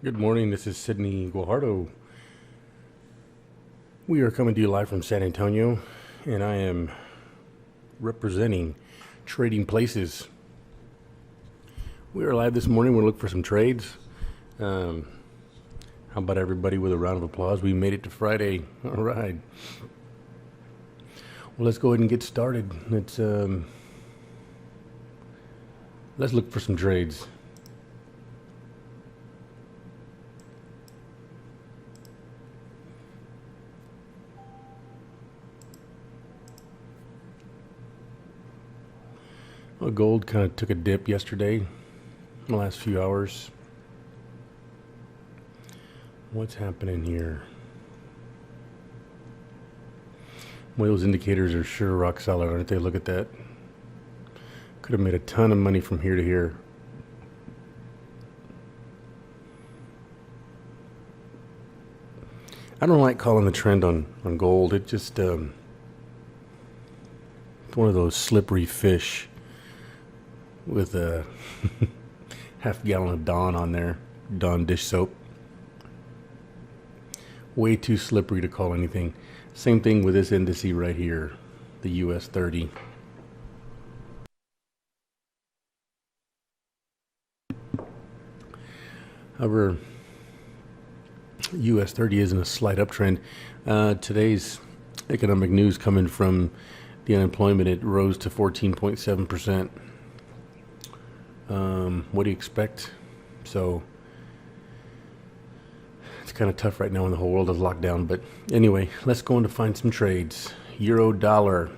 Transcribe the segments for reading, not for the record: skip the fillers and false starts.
Good morning, this is Sydney Guajardo. We are coming to you live from San Antonio, and I am representing Trading Places. We are live this morning. We're looking for some trades. How about everybody with a round of applause? We made it to Friday. All right. Well, let's go ahead and get started. Let's look for some trades. Well, gold kind of took a dip yesterday, in the last few hours. What's happening here? Well, those indicators are sure rock solid, aren't they? Look at that. Could have made a ton of money from here to here. I don't like calling the trend on gold. It just one of those slippery fish with a half gallon of Dawn on there, Dawn dish soap. Way too slippery to call anything. Same thing with this indice right here, the US 30. However, US 30 is in a slight uptrend. Today's economic news coming from the unemployment, it rose to 14.7%. What do you expect? So it's kind of tough right now when the whole world is locked down. But anyway, let's go on to find some trades. Euro dollar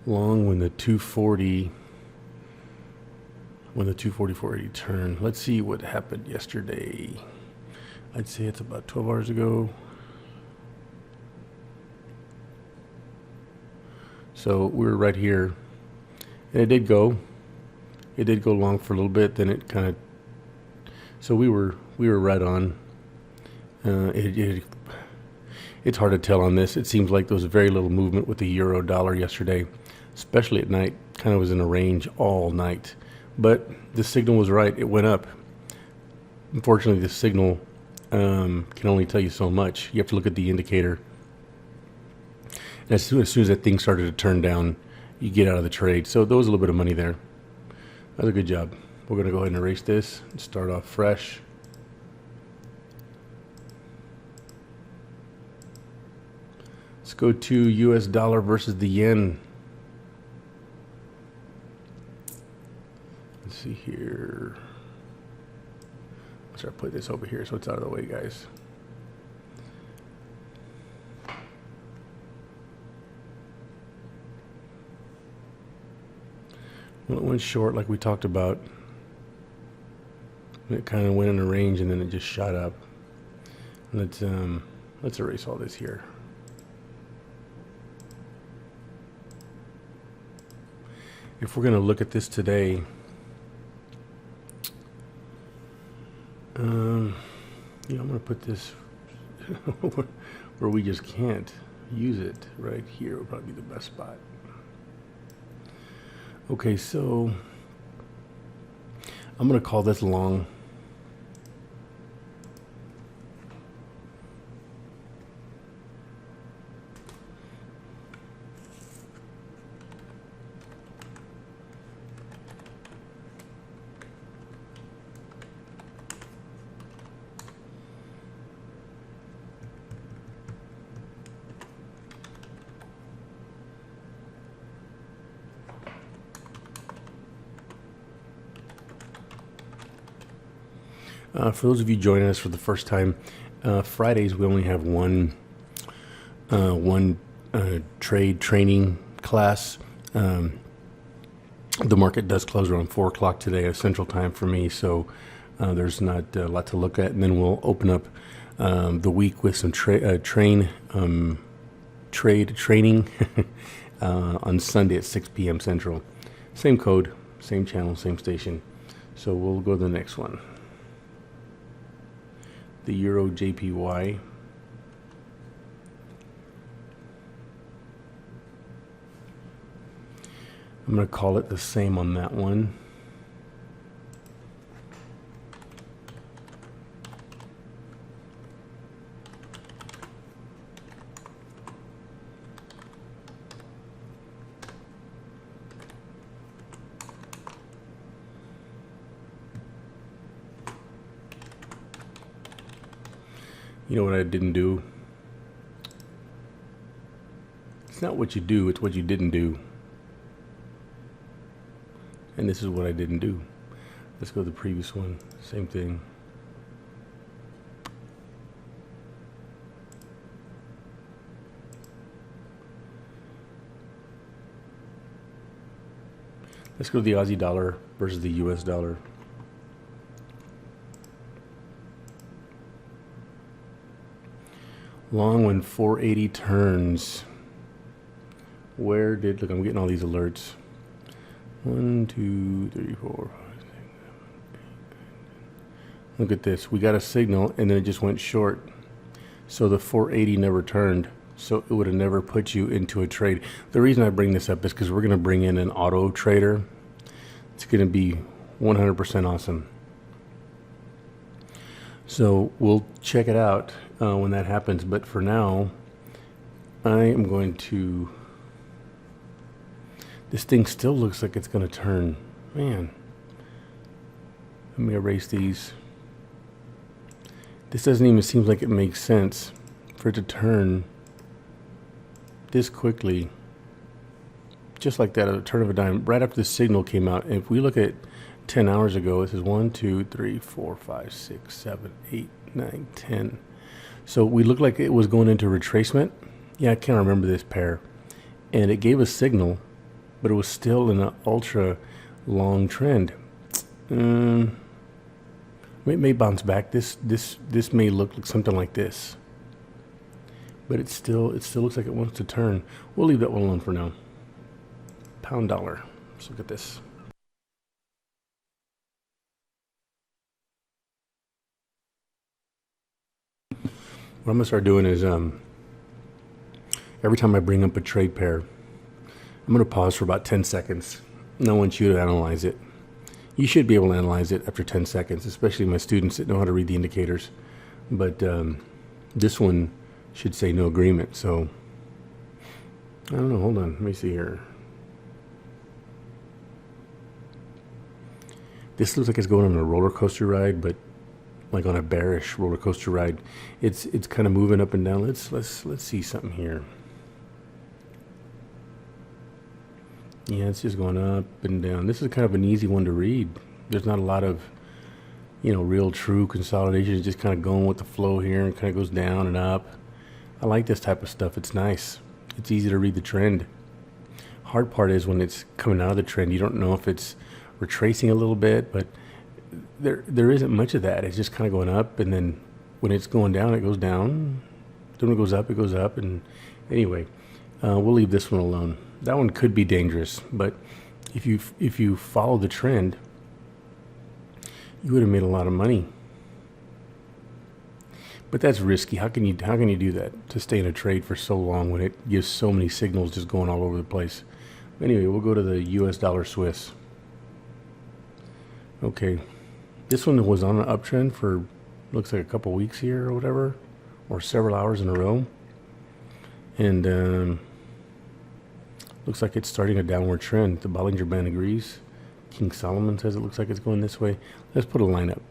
long when the 240 480 turn. Let's see what happened yesterday. I'd say it's about 12 hours ago. So we were right here, and it did go long for a little bit. Then it kind of, so we were right on. It's hard to tell on this. It seems like there was very little movement with the euro dollar yesterday, especially at night. Kind of was in a range all night, but the signal was right. It went up. Unfortunately, the signal can only tell you so much. You have to look at the indicator. And as soon as that thing started to turn down, you get out of the trade. So there was a little bit of money there. That was a good job. We're going to go ahead and erase this and start off fresh. Let's go to US dollar versus the yen. Let's see here. Let's try to put this over here so it's out of the way, guys. Well, it went short like we talked about. It kind of went in a range and then it just shot up. Let's erase all this here. If we're going to look at this today, I'm going to put this where we just can't use it. Right here would probably be the best spot. Okay, so I'm going to call this long. For those of you joining us for the first time, Fridays we only have one trade training class. The market does close around 4 o'clock today, Central Time for me, so there's not a lot to look at. And then we'll open up the week with some trade training on Sunday at 6 p.m. Central. Same code, same channel, same station. So we'll go to the next one. The Euro JPY. I'm going to call it the same on that one. You know what I didn't do? It's not what you do, it's what you didn't do. And this is what I didn't do. Let's go to the previous one. Same thing. Let's go to the Aussie dollar versus the US dollar. Long when 480 turns. Where did, look, I'm getting all these alerts. 1, 2, 3, 4, 5, 6, 7, 8, 9, 10. Look at this. We got a signal and then it just went short. So the 480 never turned. So it would have never put you into a trade. The reason I bring this up is because we're going to bring in an auto trader. It's going to be 100% awesome. So we'll check it out when that happens. But for now, I am going to... This thing still looks like it's going to turn. Man. Let me erase these. This doesn't even seem like it makes sense for it to turn this quickly. Just like that, a turn of a dime. Right after the signal came out. And if we look at 10 hours ago, this is 1, 2, 3, 4, 5, 6, 7, 8, 9, 10. So we looked like it was going into retracement. Yeah, I can't remember this pair. And it gave a signal, but it was still in an ultra long trend. It may bounce back. This may look like something like this, but it still looks like it wants to turn. We'll leave that one alone for now. Pound dollar. Let's look at this. What I'm gonna start doing is every time I bring up a trade pair, I'm going to pause for about 10 seconds. And I want you to analyze it. You should be able to analyze it after 10 seconds, especially my students that know how to read the indicators. But this one should say no agreement. So, I don't know. Hold on. Let me see here. This looks like it's going on a roller coaster ride, but like on a bearish roller coaster ride. It's kind of moving up and down. Let's see something here. Yeah, it's just going up and down. This is kind of an easy one to read. There's not a lot of, real true consolidation. It's just kind of going with the flow here and kind of goes down and up. I like this type of stuff. It's nice. It's easy to read the trend. Hard part is when it's coming out of the trend. You don't know if it's retracing a little bit, but there isn't much of that. It's just kind of going up, and then when it's going down, it goes down. Then when it goes up, it goes up. And anyway, we'll leave this one alone. That one could be dangerous, but if you follow the trend, you would have made a lot of money. But that's risky. How can you do that, to stay in a trade for so long when it gives so many signals just going all over the place? Anyway, we'll go to the US dollar Swiss. Okay, this one was on an uptrend for looks like a couple weeks here or whatever, or several hours in a row, and looks like it's starting a downward trend. The Bollinger Band agrees. King Solomon says it looks like it's going this way. Let's put a line up.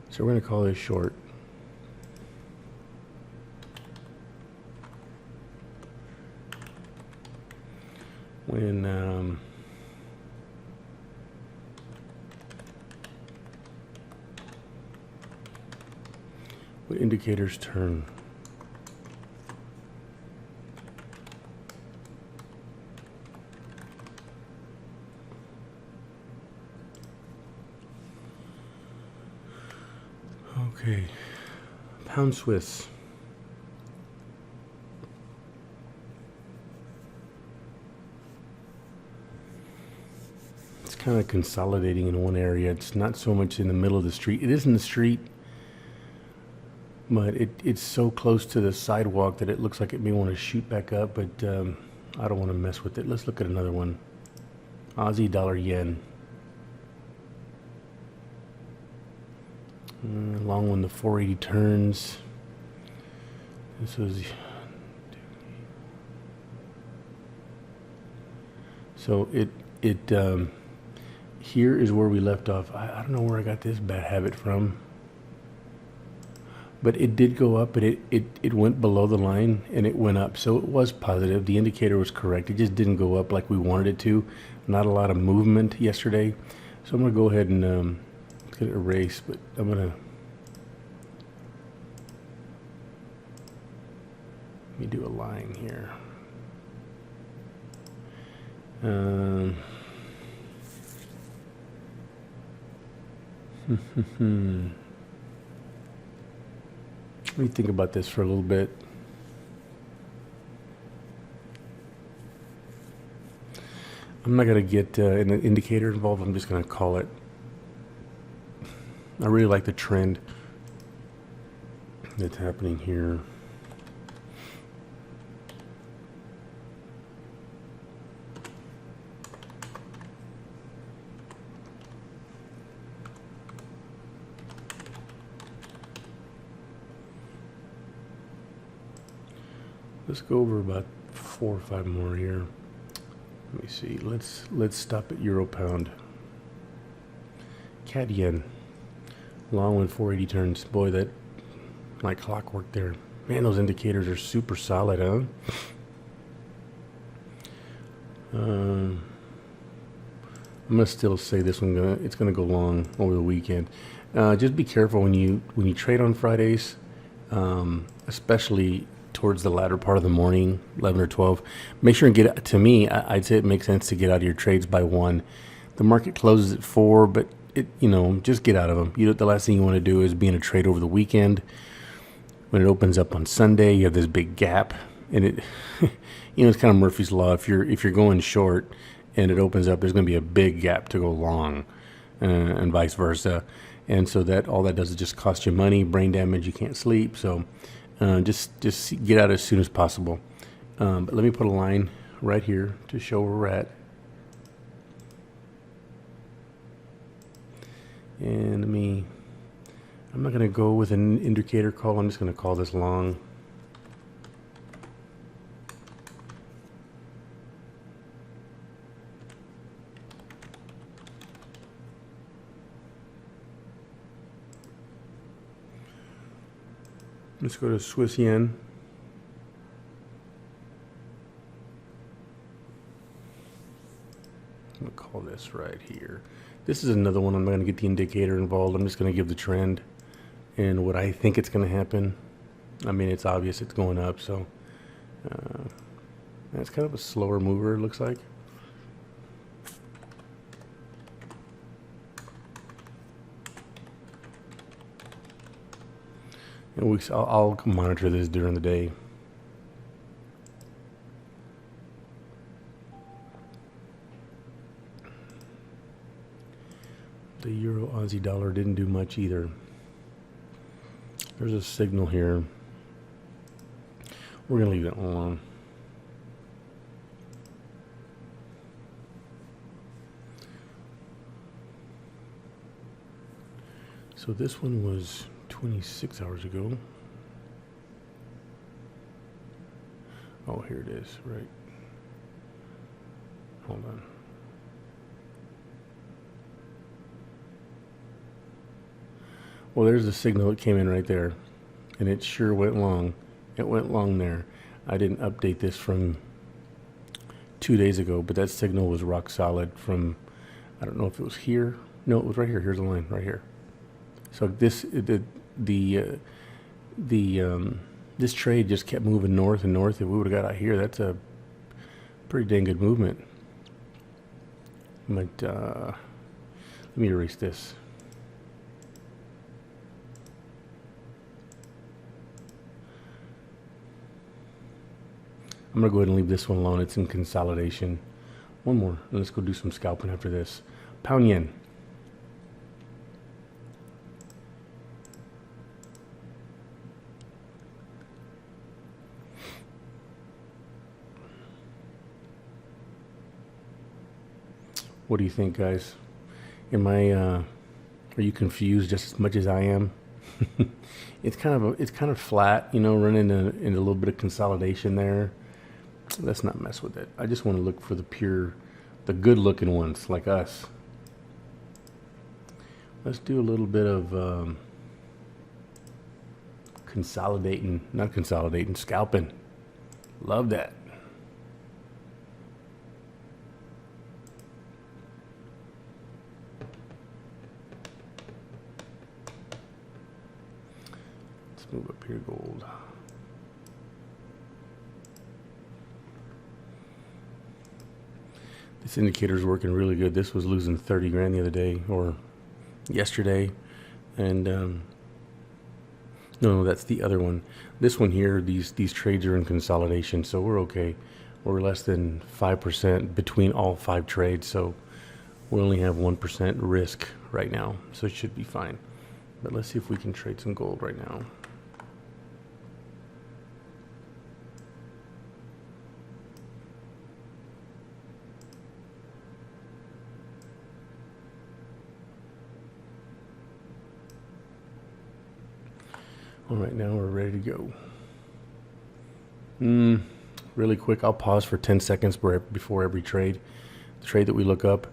So we're going to call this short. When indicators turn. Okay, pound Swiss. It's kind of consolidating in one area. It's not so much in the middle of the street. It is in the street, but it's so close to the sidewalk that it looks like it may want to shoot back up, but I don't want to mess with it. Let's look at another one. Aussie dollar yen. Long when the 480 turns. This was so it here is where we left off. I don't know where I got this bad habit from. But it did go up, but it went below the line and it went up. So it was positive. The indicator was correct. It just didn't go up like we wanted it to. Not a lot of movement yesterday. So I'm going to go ahead and get it erased, but I'm going to let me do a line here. Let me think about this for a little bit. I'm not going to get an indicator involved. I'm just going to call it. I really like the trend that's happening here. Let's go over about 4 or 5 more here. Let me see. Let's stop at Euro Pound. CAD Yen. Long one 480 turns. Boy, that like clockwork there. Man, those indicators are super solid, huh? I'm gonna still say this one it's gonna go long over the weekend. Just be careful when you trade on Fridays, especially towards the latter part of the morning, 11 or 12. Make sure and get, to me, I'd say it makes sense to get out of your trades by 1. The market closes at 4, but just get out of them. The last thing you want to do is be in a trade over the weekend. When it opens up on Sunday, you have this big gap, and it, it's kind of Murphy's Law. If you're going short and it opens up, there's going to be a big gap to go long, and vice versa. And so that all that does is just cost you money, brain damage. You can't sleep. So just get out as soon as possible. But let me put a line right here to show where we're at. And I'm not going to go with an indicator call. I'm just going to call this long. Let's go to Swiss yen. I'm going to call this right here. This is another one. I'm not going to get the indicator involved. I'm just going to give the trend and what I think it's going to happen. I mean, it's obvious it's going up, so that's kind of a slower mover, it looks like. And I'll monitor this during the day. The Euro Aussie dollar didn't do much either. There's a signal here. We're going to leave that alone. So this one was 26 hours ago. Oh, here it is, right. Hold on. Well, there's the signal that came in right there, and it sure went long. It went long there. I didn't update this from 2 days ago, but that signal was rock solid from, I don't know if it was here. No, it was right here. Here's the line right here. So this this trade just kept moving north and north. If we would have got out here, that's a pretty dang good movement. But let me erase this. I'm going to go ahead and leave this one alone. It's in consolidation. One more. And let's go do some scalping after this. Pound yen. What do you think, guys? Are you confused just as much as I am? It's kind of flat, running into a little bit of consolidation there. Let's not mess with it. I just want to look for the good looking ones like us. Let's do a little bit of not consolidating, scalping. Love that. Let's move up here, gold. This indicator is working really good. This was losing 30 grand the other day, or yesterday. And no, that's the other one. This one here, these trades are in consolidation, so we're okay. We're less than 5% between all 5 trades, so we only have 1% risk right now, so it should be fine. But let's see if we can trade some gold right now. All right, now we're ready to go. Really quick, I'll pause for 10 seconds before every trade. The trade that we look up,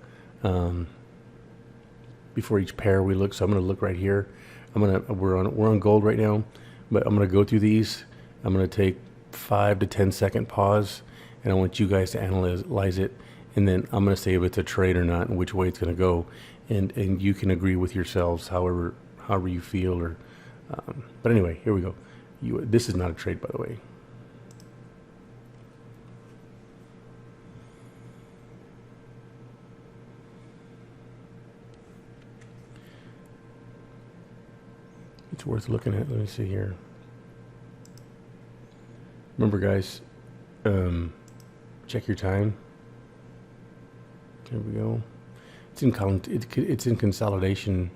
before each pair we look. So I'm going to look right here. We're on gold right now, but I'm going to go through these. I'm going to take 5 to 10 second pause, and I want you guys to analyze it, and then I'm going to say if it's a trade or not and which way it's going to go, and you can agree with yourselves however you feel. Or but anyway, here we go. This is not a trade, by the way. It's worth looking at. Let me see here. Remember, guys, check your time. There we go. It's in consolidation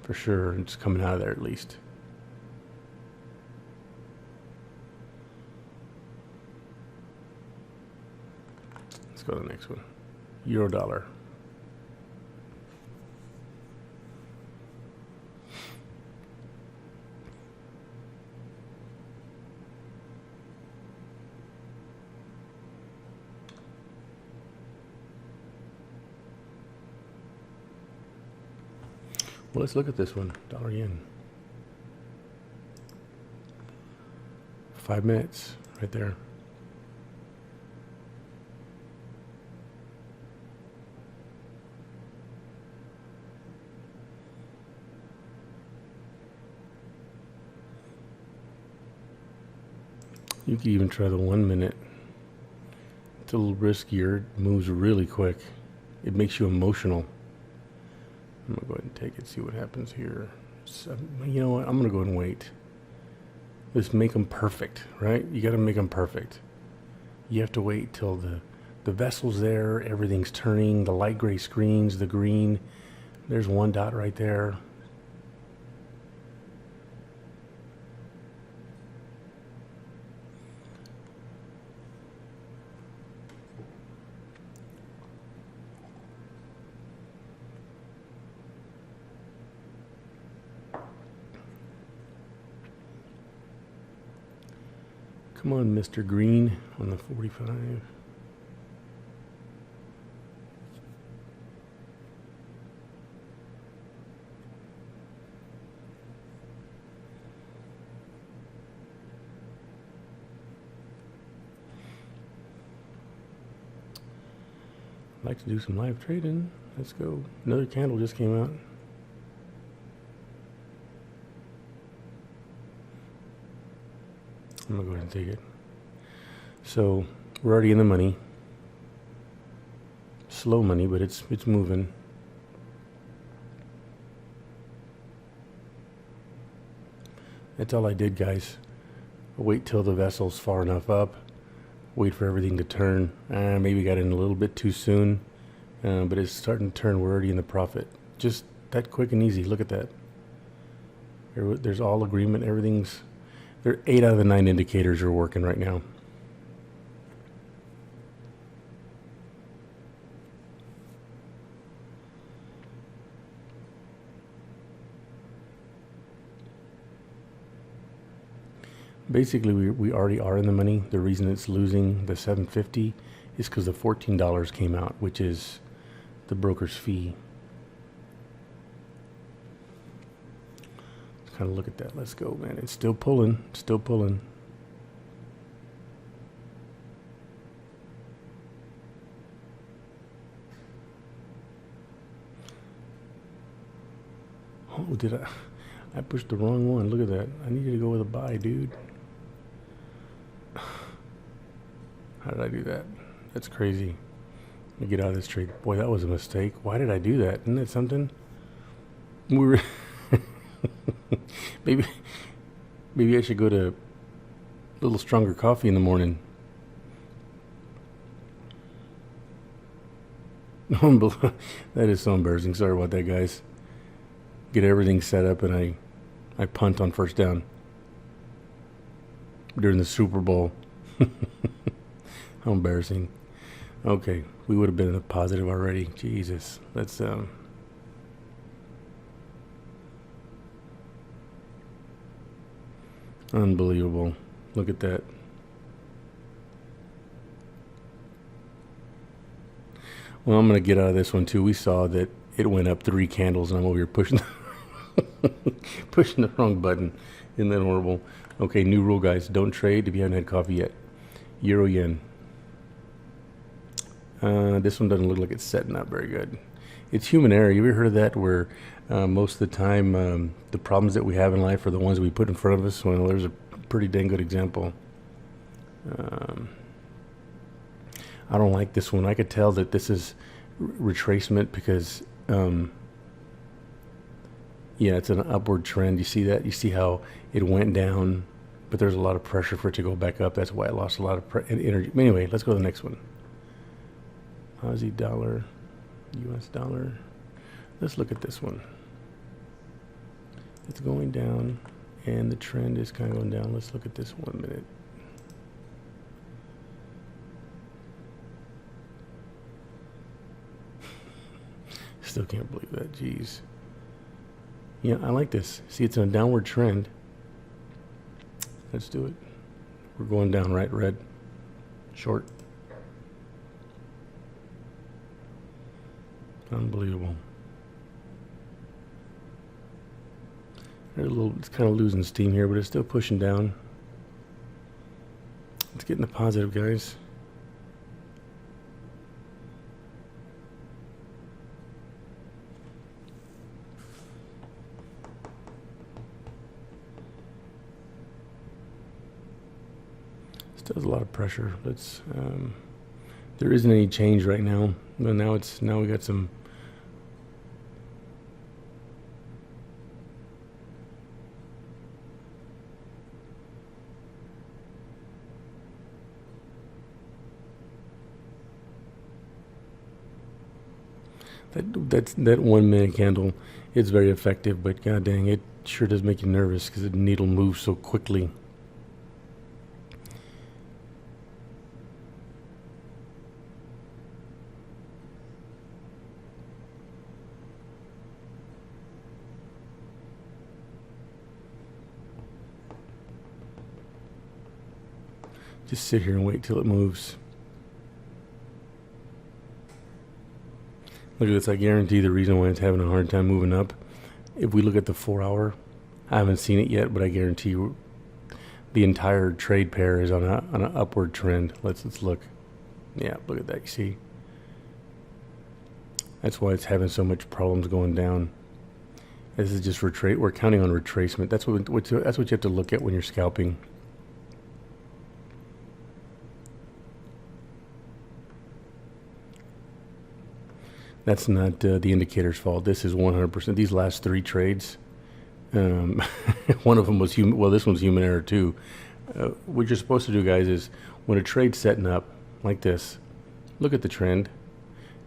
for sure. It's coming out of there at least. Let's go to the next one. Euro dollar. Well, let's look at this one, dollar yen. 5 minutes, right there. You can even try the 1 minute. It's a little riskier, it moves really quick. It makes you emotional. I'm going to go ahead and take it, see what happens here. So, you know what? I'm going to go ahead and wait. Let's make them perfect, right? You got to make them perfect. You have to wait till the vessel's there, everything's turning, the light gray screens, the green. There's one dot right there. Come on, Mr. Green on the 45. I'd like to do some live trading. Let's go. Another candle just came out. I'm gonna go ahead and take it. So we're already in the money. Slow money, but it's moving. That's all I did, guys. Wait till the vessel's far enough up. Wait for everything to turn. Maybe got in a little bit too soon, but it's starting to turn. We're already in the profit. Just that quick and easy. Look at that. There's all agreement. Everything's. 8 out of the 9 indicators are working right now. Basically, we already are in the money. The reason it's losing the 750 is because the $14 came out, which is the broker's fee. Let's kind of look at that. Let's go, man. It's still pulling, still pulling. Oh, did I pushed the wrong one. Look at that. I needed to go with a buy, dude. How did I do that? That's crazy. Let me get out of this trade. Boy, that was a mistake. Why did I do that? Isn't that something? We were maybe I should go to a little stronger coffee in the morning. That is so embarrassing. Sorry about that, guys. Get everything set up and I punt on first down during the Super Bowl. How embarrassing. Okay, we would have been in the positive already. Jesus. Let's unbelievable. Look at that. Well, I'm going to get out of this one too. We saw that it went up 3 candles and I'm over here pushing pushing the wrong button. Isn't that horrible? Okay, new rule, guys. Don't trade if you haven't had coffee yet. Euro yen. This one doesn't look like it's setting up very good. It's human error. You ever heard of that where most of the time the problems that we have in life are the ones that we put in front of us? Well, there's a pretty dang good example. I don't like this one. I could tell that this is retracement because yeah, it's an upward trend. You see that? You see how it went down, but there's a lot of pressure for it to go back up. That's why I lost a lot of energy. Anyway, let's go to the next one. Aussie dollar, US dollar. Let's look at this one. It's going down, and the trend is kind of going down. Let's look at this 1 minute. Still can't believe that. Jeez. Yeah, I like this. See, it's in a downward trend. Let's do it. We're going down, right? Red. Short. Unbelievable. There's a little, it's kind of losing steam here, but it's still pushing down. Let's get in the positive, guys. Still has a lot of pressure. Let's. There isn't any change right now. But now we got some. That 1 minute candle, it's very effective, but god dang, it sure does make you nervous because the needle moves so quickly. Just sit here and wait till it moves. Look at this. I guarantee the reason why it's having a hard time moving up. If we look at the 4 hour, I haven't seen it yet, but I guarantee you the entire trade pair is on an upward trend. Let's look. Yeah, look at that. You see? That's why it's having so much problems going down. This is just we're counting on retracement. That's what you have to look at when you're scalping. That's not the indicator's fault. This is 100%. These last 3 trades, one of them was human. Well, this one's human error too. What you're supposed to do, guys, is when a trade's setting up like this, look at the trend.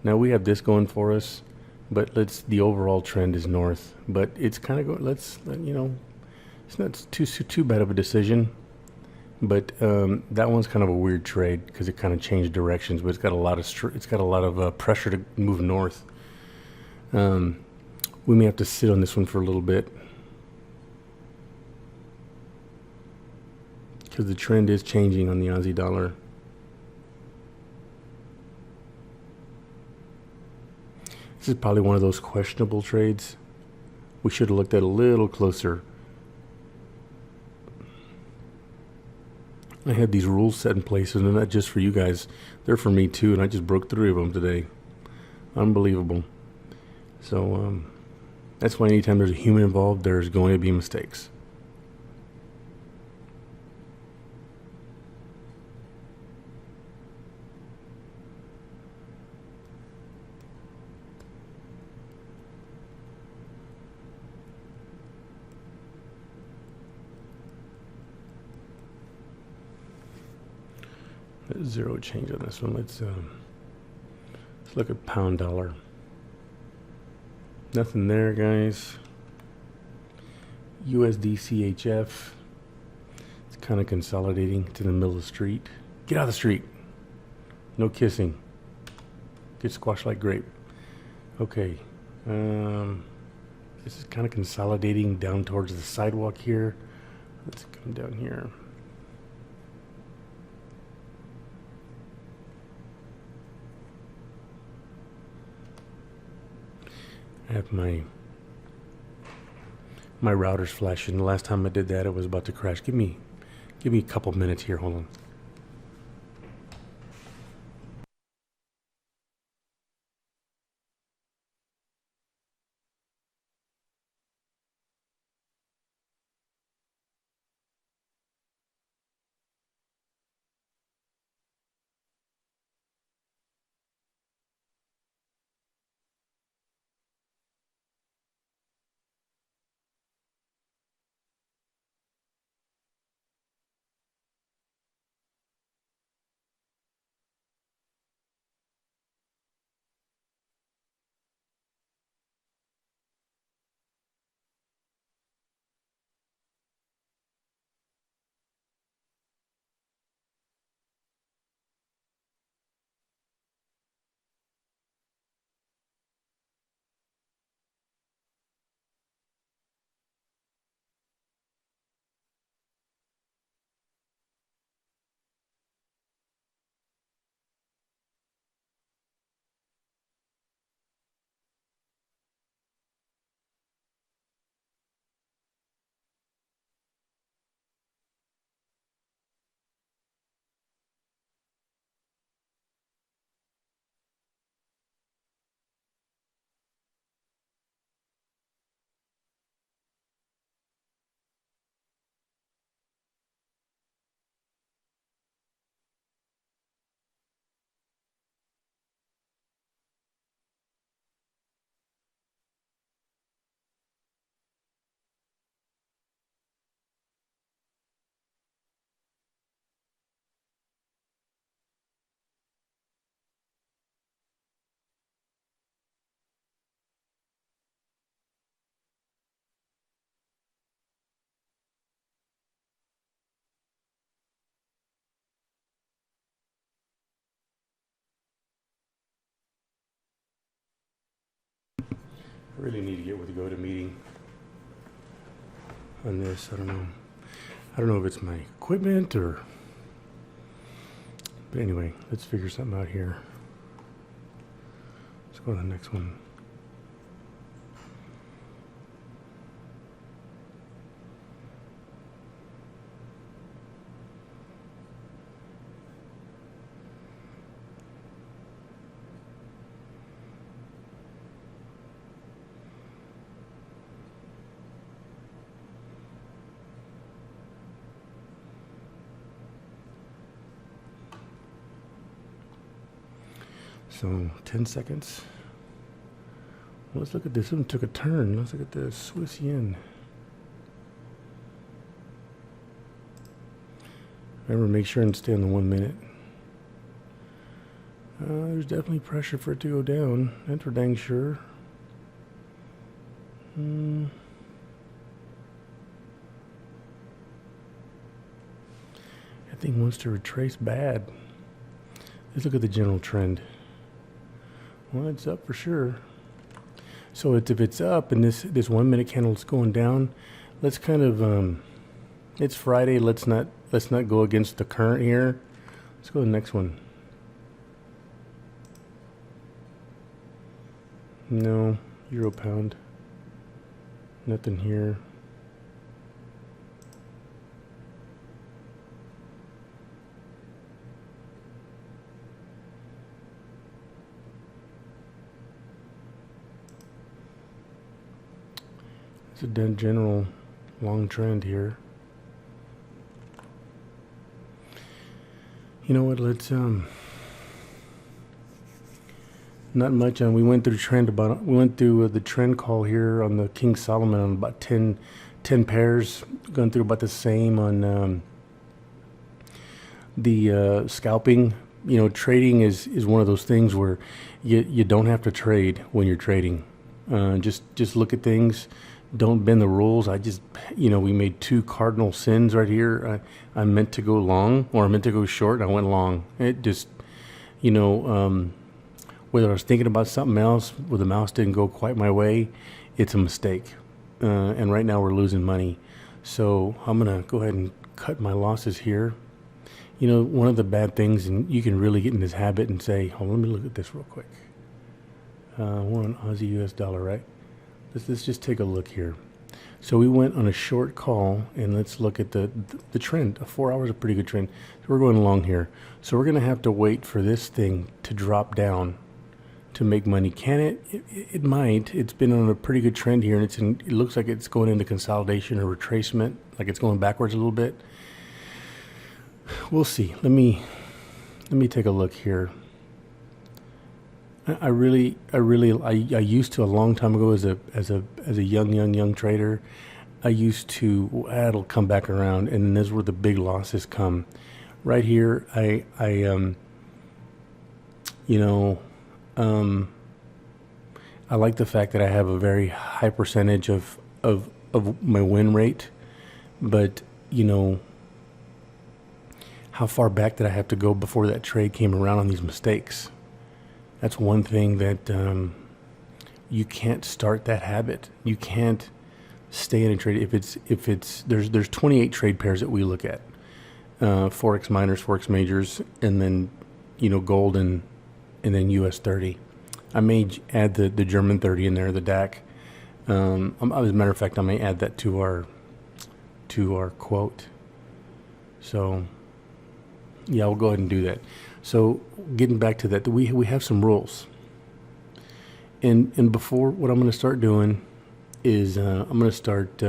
Now we have this going for us, but the overall trend is north. But it's kind of going. It's not too bad of a decision. But that one's kind of a weird trade because it kind of changed directions. But it's got a lot of pressure to move north. We may have to sit on this one for a little bit because the trend is changing on the Aussie dollar. This is probably one of those questionable trades. We should have looked at a little closer I had these rules set in place, and they're not just for you guys. They're for me too, and I just broke 3 of them today. Unbelievable. So that's why anytime there's a human involved, there's going to be mistakes. Zero change on this one. Let's look at pound dollar. Nothing there, guys. USD CHF. It's kind of consolidating to the middle of the street. Get out of the street. No kissing. Get squashed like grape. Okay. This is kind of consolidating down towards the sidewalk here. Let's come down here. I have my router's flashing. The last time I did that, it was about to crash. Give me a couple minutes here. Hold on. I really need to get with the go-to meeting on this. I don't know if it's my equipment or, but anyway, let's figure something out here. Let's go to the next one. So 10 seconds. Well, let's look at this. One took a turn. Let's look at the Swiss yen. Remember, make sure and stay on the 1 minute. There's definitely pressure for it to go down. That's for dang sure. That thing wants to retrace bad. Let's look at the general trend. Well, it's up for sure. So if it's up and this 1 minute candle is going down, let's kind of it's Friday. Let's not go against the current here. Let's go to the next one. No, euro pound. Nothing here. just a general long trend here. You know what? Let's not much on. We went through the trend call here on the King Solomon on about 10 pairs, going through about the same on the scalping. You know, trading is one of those things where you don't have to trade when you're trading. Just look at things. Don't bend the rules. We made two cardinal sins right here. I meant to go long, or I meant to go short, and I went long. It just, whether I was thinking about something else, where the mouse didn't go quite my way, it's a mistake. And right now we're losing money. So I'm going to go ahead and cut my losses here. You know, one of the bad things, and you can really get in this habit and say, hold on, let me look at this real quick. We're on Aussie US dollar, right? Let's just take a look here. So we went on a short call, and let's look at the trend. 4 hours is a pretty good trend. So we're going long here. So we're going to have to wait for this thing to drop down to make money. Can it? It might. It's been on a pretty good trend here, and it looks like it's going into consolidation or retracement, like it's going backwards a little bit. We'll see. Let me take a look here. I used to, a long time ago, as a young trader, I used to, it'll come back around, and this is where the big losses come. Right here, I like the fact that I have a very high percentage of my win rate, but how far back did I have to go before that trade came around on these mistakes? That's one thing that you can't start that habit. You can't stay in a trade if it's there's 28 trade pairs that we look at, Forex minors, Forex majors, and then gold and then US 30. I may add the German 30 in there, the DAC. As a matter of fact, I may add that to our quote. So yeah, we'll go ahead and do that. So getting back to that, we have some rules. And before, what I'm going to start doing is I'm going to start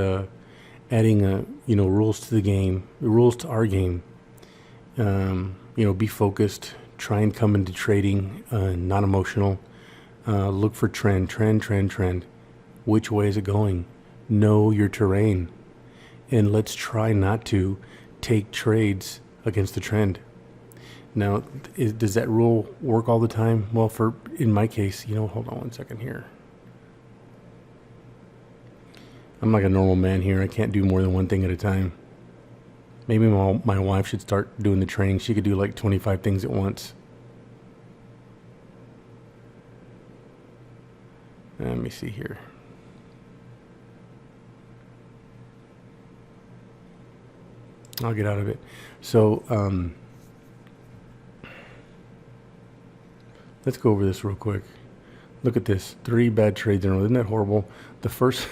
adding rules to the game, rules to our game. Be focused, try and come into trading not emotional. Look for trend. Which way is it going? Know your terrain. And let's try not to take trades against the trend. Now, does that rule work all the time? Well, in my case, hold on one second here. I'm like a normal man here. I can't do more than one thing at a time. Maybe my wife should start doing the training. She could do like 25 things at once. Let me see here. I'll get out of it. So, let's go over this real quick. Look at this. 3 bad trades in a row. Isn't that horrible? The first,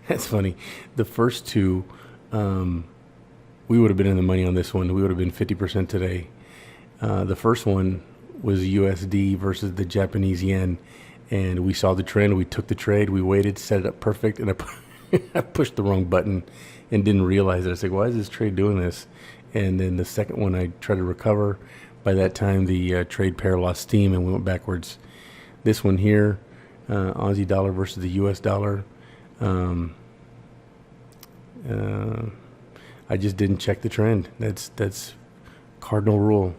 that's funny. The first 2, we would have been in the money on this one. We would have been 50% today. The first one was USD versus the Japanese yen. And we saw the trend. We took the trade. We waited, set it up perfect. And I pushed the wrong button and didn't realize it. I said, why is this trade doing this? And then the second one, I tried to recover. By that time, the trade pair lost steam and we went backwards. This one here, Aussie dollar versus the US dollar. I just didn't check the trend. That's cardinal rule.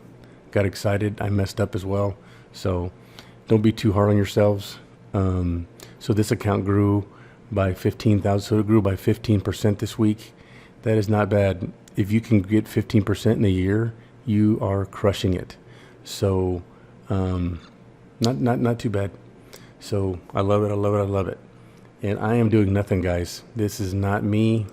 Got excited. I messed up as well. So don't be too hard on yourselves. So this account grew by 15,000. So it grew by 15% this week. That is not bad. If you can get 15% in a year, you are crushing it. So not too bad. So I love it. And I am doing nothing, guys. This is not me.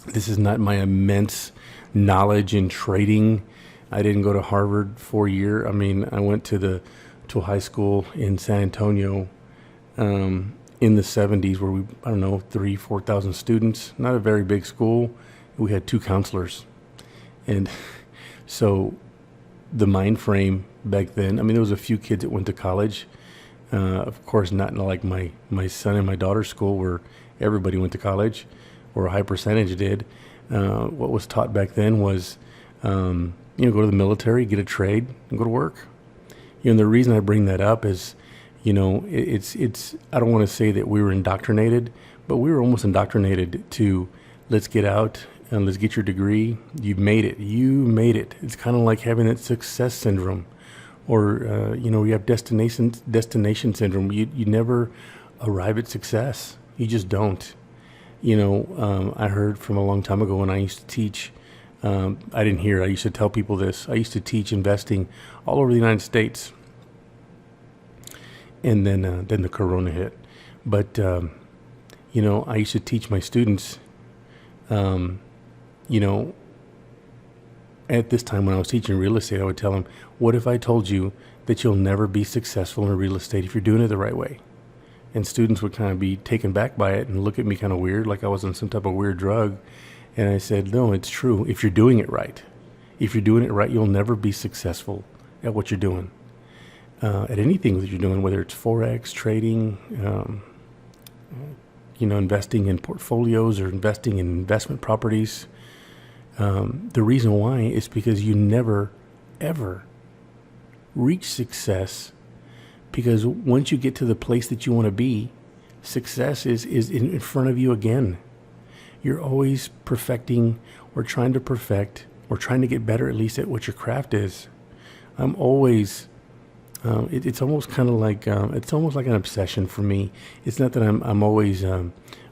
This is not my immense knowledge in trading. I didn't go to Harvard for a year. I mean, I went to a high school in San Antonio in the 70s where 3,000-4,000 students. Not a very big school. We had 2 counselors. And so the mind frame back then, there was a few kids that went to college. Of course, not like my son and my daughter's school where everybody went to college, or a high percentage did. What was taught back then was, go to the military, get a trade, and go to work. And the reason I bring that up is, it's I don't want to say that we were indoctrinated, but we were almost indoctrinated to, let's get out and let's get your degree. You've made it. You made it. It's kind of like having that success syndrome, or you have destination syndrome. You never arrive at success. You just don't. I heard from a long time ago when I used to teach. I didn't hear. I used to tell people this. I used to teach investing all over the United States, and then the Corona hit. But I used to teach my students. At this time when I was teaching real estate, I would tell them, "What if I told you that you'll never be successful in real estate if you're doing it the right way?" And students would kind of be taken back by it and look at me kind of weird, like I was on some type of weird drug. And I said, no, it's true. If you're doing it right, you'll never be successful at what you're doing. At anything that you're doing, whether it's FOREX, trading, investing in portfolios or investing in investment properties. The reason why is because you never, ever reach success, because once you get to the place that you want to be, success is in front of you again. You're always perfecting or trying to perfect or trying to get better at least at what your craft is. I'm always, it's almost kind of like, it's almost like an obsession for me. It's not that I'm always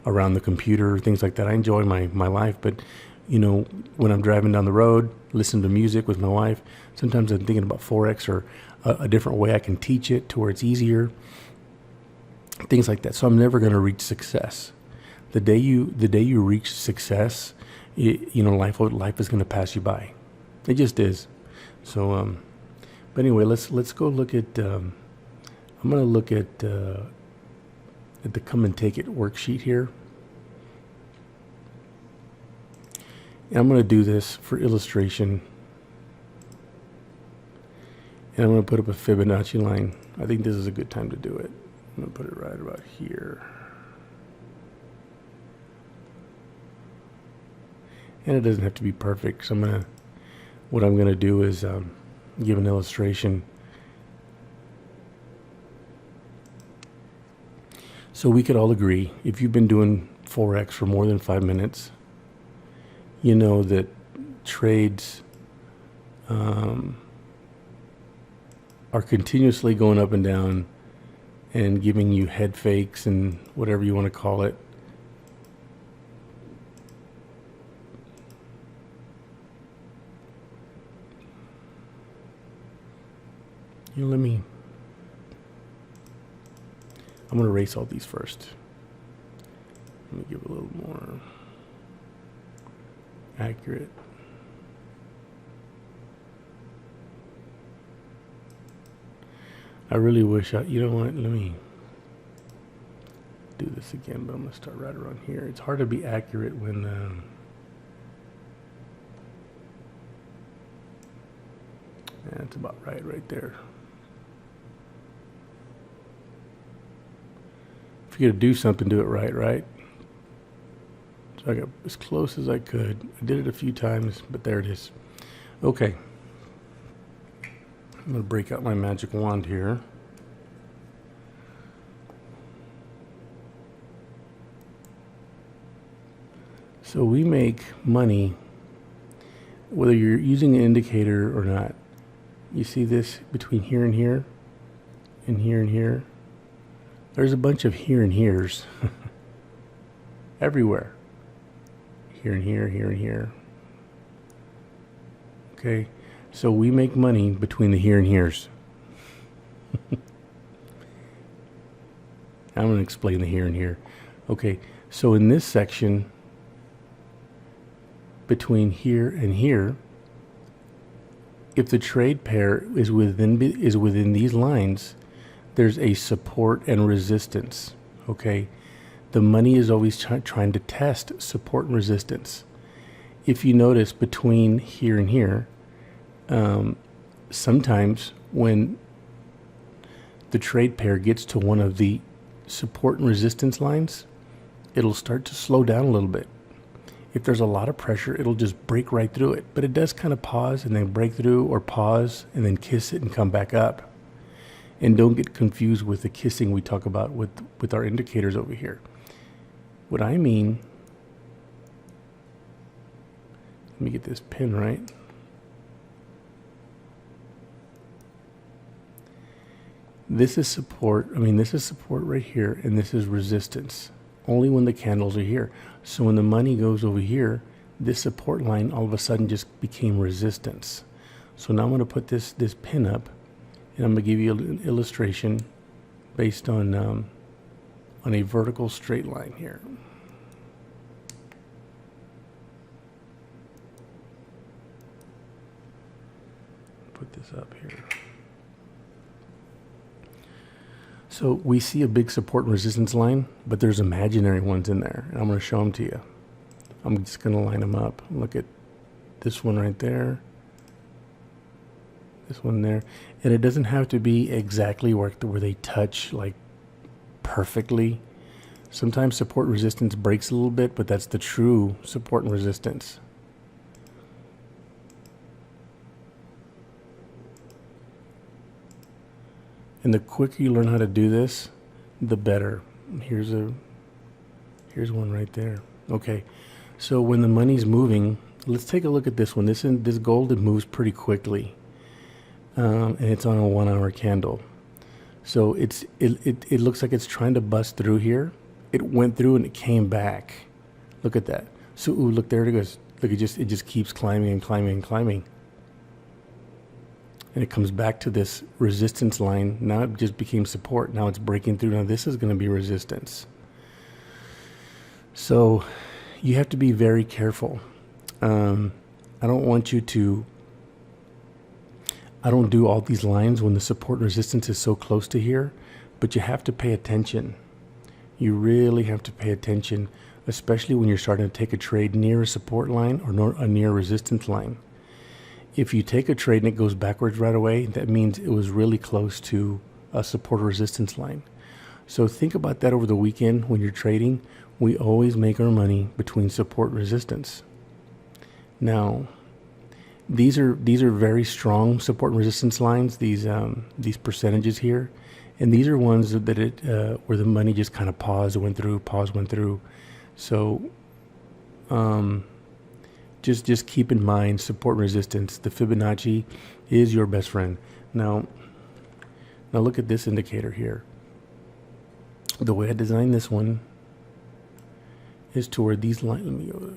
around the computer or things like that. I enjoy my life, but when I'm driving down the road, listening to music with my wife, sometimes I'm thinking about Forex or a different way I can teach it to where it's easier, things like that. So I'm never going to reach success. The day you reach success, life is going to pass you by. It just is. So, but anyway, let's go look at. I'm going to look at the come and take it worksheet here. And I'm going to do this for illustration. And I'm going to put up a Fibonacci line. I think this is a good time to do it. I'm going to put it right about here. And it doesn't have to be perfect. So what I'm going to do is give an illustration. So we could all agree, if you've been doing Forex for more than 5 minutes, you know that trades are continuously going up and down and giving you head fakes and whatever you want to call it. I'm going to erase all these first. Let me give it a little more accurate. I really wish you know what, let me do this again, but I'm going to start right around here. It's hard to be accurate when that's about right there. If you're going to do something, do it right? So I got as close as I could. I did it a few times, but there it is. Okay. I'm going to break out my magic wand here. So we make money whether you're using an indicator or not. You see this between here and here, and here and here? There's a bunch of here and here's everywhere. Here and here, here and here. Okay, so we make money between the here and here's. I'm going to explain the here and here. Okay, so in this section, between here and here, if the trade pair is within these lines, there's a support and resistance. Okay, the money is always trying to test support and resistance. If you notice between here and here, sometimes when the trade pair gets to one of the support and resistance lines, it'll start to slow down a little bit. If there's a lot of pressure, it'll just break right through it. But it does kind of pause and then break through, or pause and then kiss it and come back up. And don't get confused with the kissing we talk about with our indicators over here. What I mean, let me get this pin right. This is support. This is support right here, and this is resistance. Only when the candles are here. So when the money goes over here, this support line all of a sudden just became resistance. So now I'm going to put this pin up, and I'm going to give you an illustration based on a vertical straight line here. Put this up here. So we see a big support and resistance line, but there's imaginary ones in there. And I'm going to show them to you. I'm just going to line them up. Look at this one right there. This one there. And it doesn't have to be exactly where they touch like perfectly. Sometimes support resistance breaks a little bit, but that's the true support and resistance. And the quicker you learn how to do this, the better. Here's one right there. Okay, so when the money's moving, let's take a look at this one. This gold, it moves pretty quickly, and it's on a 1 hour candle. So it looks like it's trying to bust through here. It went through and it came back. Look at that. So ooh, look, there it goes. Look, it just keeps climbing and climbing and climbing. And it comes back to this resistance line. Now it just became support. Now it's breaking through. Now this is going to be resistance. So you have to be very careful. I don't want you to... I don't do all these lines when the support and resistance is so close to here, but you have to pay attention. You really have to pay attention, especially when you're starting to take a trade near a support line or a near resistance line. If you take a trade and it goes backwards right away, that means it was really close to a support or resistance line. So think about that over the weekend when you're trading. We always make our money between support and resistance. Now, these are very strong support and resistance lines. These percentages here, and these are ones that where the money just kind of paused, went through. So, Just keep in mind support and resistance. The Fibonacci is your best friend. Now look at this indicator here. The way I designed this one is to where these lines. Let me go.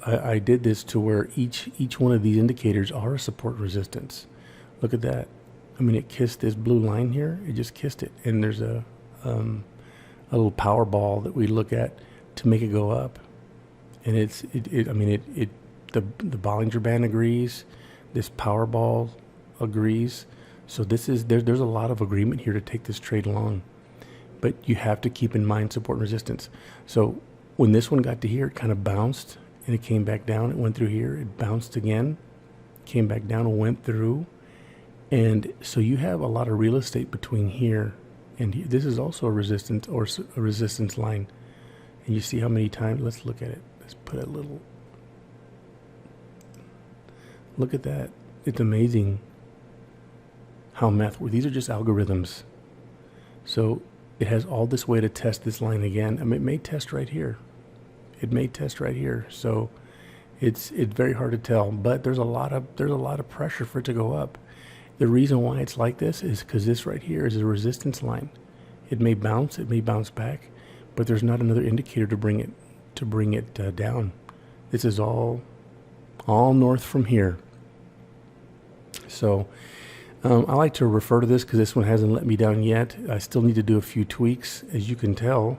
I did this to where each one of these indicators are a support and resistance. Look at that. It kissed this blue line here. It just kissed it, and there's a little power ball that we look at to make it go up, and the Bollinger Band agrees, this Powerball agrees. So there's a lot of agreement here to take this trade long, but you have to keep in mind support and resistance. So when this one got to here, it kind of bounced and it came back down. It went through here, it bounced again, came back down and went through, and so you have a lot of real estate between here and here. This is also a resistance or a resistance line. And you see how many times, let's look at it. Let's put a little, look at that. It's amazing how math works. These are just algorithms. So it has all this way to test this line again. It may test right here. It may test right here. So it's very hard to tell, but there's a lot of pressure for it to go up. The reason why it's like this is because this right here is a resistance line. It may bounce back, but there's not another indicator to bring it down. This is all north from here. So I like to refer to this because this one hasn't let me down yet. I still need to do a few tweaks, as you can tell.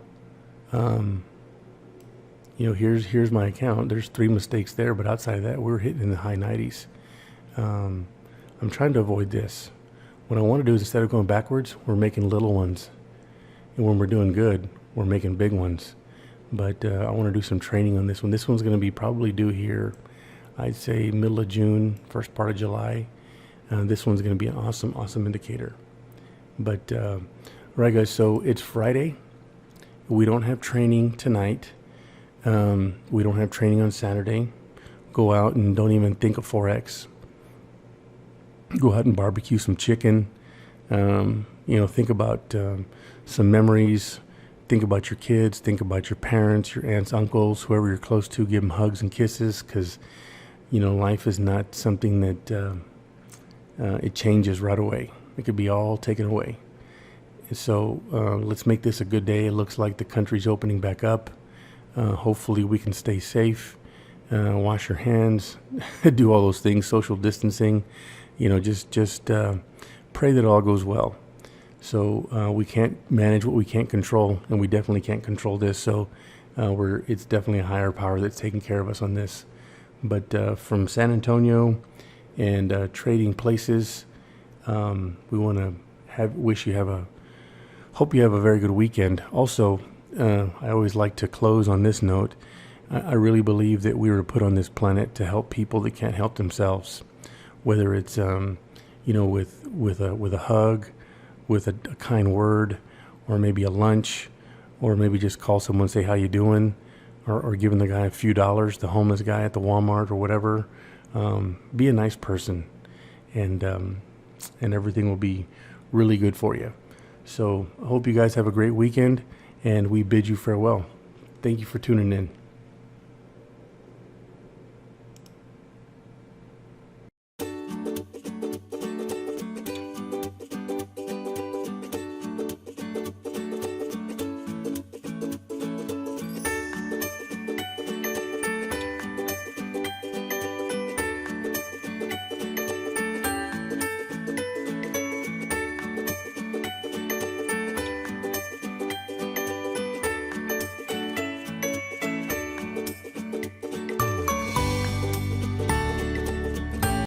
Here's my account. There's 3 mistakes there, but outside of that, we're hitting in the high 90s. I'm trying to avoid this. What I want to do is, instead of going backwards, we're making little ones, and when we're doing good, we're making big ones. But I want to do some training on this one. This one's going to be probably due here, I'd say middle of June, first part of July. This one's going to be an awesome indicator. But all right, guys, so it's Friday. We don't have training tonight. We don't have training on Saturday. Go out and don't even think of Forex. Go out and barbecue some chicken. Think about some memories. Think about your kids. Think about your parents, your aunts, uncles, whoever you're close to. Give them hugs and kisses, because life is not something that it changes right away. It could be all taken away. So let's make this a good day. It looks like the country's opening back up. Hopefully we can stay safe, wash your hands, do all those things, social distancing. Just pray that all goes well. So we can't manage what we can't control, and we definitely can't control this. So it's definitely a higher power that's taking care of us on this. But from San Antonio and trading places, we want to hope you have a very good weekend. Also, I always like to close on this note. I really believe that we were put on this planet to help people that can't help themselves, whether it's with a hug, with a kind word, or maybe a lunch, or maybe just call someone and say how you doing, or giving the guy a few dollars, the homeless guy at the Walmart or whatever. Be a nice person, and everything will be really good for you. So I hope you guys have a great weekend, and we bid you farewell. Thank you for tuning in.